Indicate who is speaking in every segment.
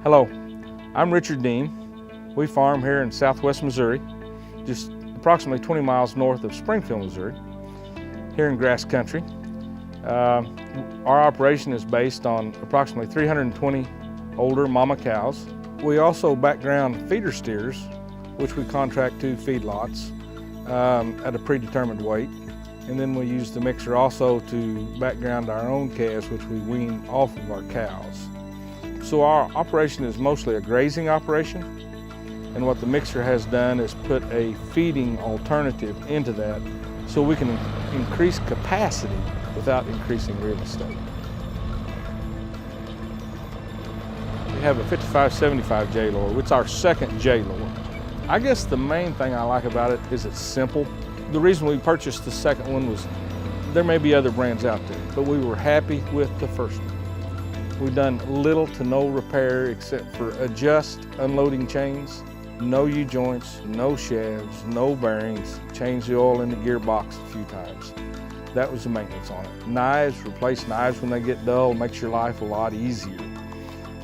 Speaker 1: Hello, I'm Richard Dean. We farm here in southwest Missouri, just approximately 20 miles north of Springfield, Missouri, here in grass country. Our operation is based on approximately 320 older mama cows. We also background feeder steers, which we contract to feedlots at a predetermined weight. And then we use the mixer also to background our own calves, which we wean off of our cows. So our operation is mostly a grazing operation, and what the mixer has done is put a feeding alternative into that so we can increase capacity without increasing real estate. We have a 5575 Jaylor. It's our second Jaylor. I guess the main thing I like about it is it's simple. The reason we purchased the second one was there may be other brands out there, but we were happy with the first one. We've done little to no repair except for adjust unloading chains, no U-joints, no shafts, no bearings, change the oil in the gearbox a few times. That was the maintenance on it. Knives, replace knives when they get dull, makes your life a lot easier.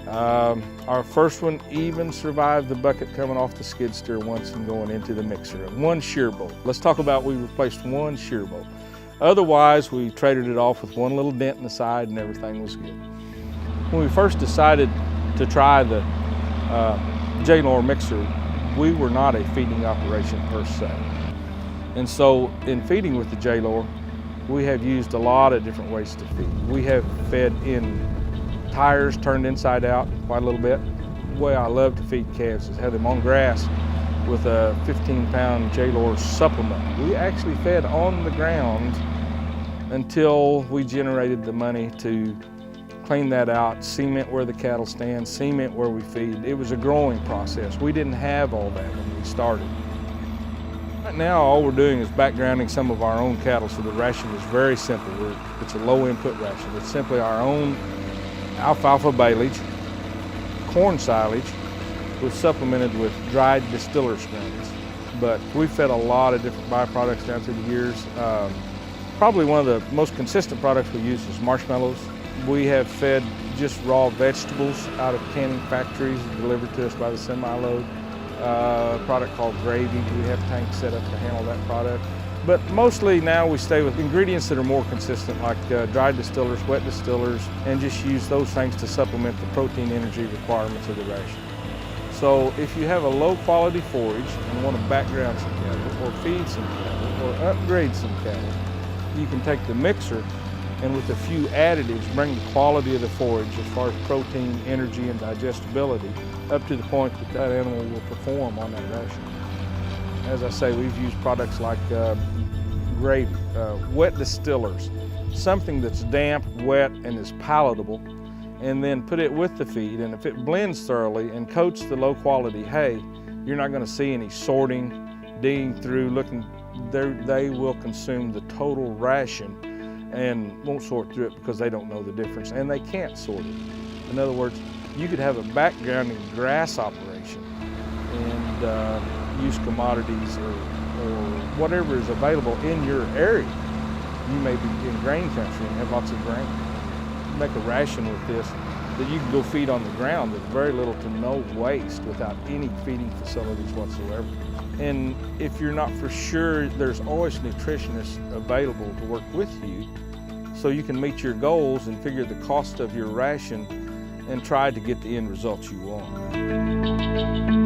Speaker 1: Our first one even survived the bucket coming off the skid steer once and going into the mixer. One shear bolt. Let's talk about we replaced one shear bolt. Otherwise, we traded it off with one little dent in the side and everything was good. When we first decided to try the Jaylor mixer, we were not a feeding operation per se. And so in feeding with the Jaylor, we have used a lot of different ways to feed. We have fed in tires turned inside out quite a little bit. The way I love to feed calves is have them on grass with a 15-pound Jaylor supplement. We actually fed on the ground until we generated the money to clean that out, cement where the cattle stand, cement where we feed. It was a growing process. We didn't have all that when we started. Right now, all we're doing is backgrounding some of our own cattle, so the ration is very simple. It's a low input ration. It's simply our own alfalfa baleage, corn silage, was supplemented with dried distiller's grains. But we've fed a lot of different byproducts down through the years. Probably one of the most consistent products we use is marshmallows. We have fed just raw vegetables out of canning factories delivered to us by the semi-load. A product called gravy. We have tanks set up to handle that product. But mostly now we stay with ingredients that are more consistent, like dried distillers, wet distillers, and just use those things to supplement the protein energy requirements of the ration. So if you have a low quality forage and want to background some cattle, or feed some cattle, or upgrade some cattle, you can take the mixer and with a few additives bring the quality of the forage as far as protein, energy, and digestibility up to the point that that animal will perform on that ration. As I say, we've used products like gravy, wet distillers, something that's damp, wet, and is palatable, and then put it with the feed, and if it blends thoroughly and coats the low quality hay, you're not going to see any sorting, digging through, looking. They will consume the total ration and won't sort through it because they don't know the difference, and they can't sort it. In other words, you could have a backgrounding grass operation and use commodities or whatever is available in your area. You may be in grain country and have lots of grain. Make a ration with this that you can go feed on the ground with very little to no waste without any feeding facilities whatsoever. And if you're not for sure, there's always nutritionists available to work with you so you can meet your goals and figure the cost of your ration and try to get the end results you want.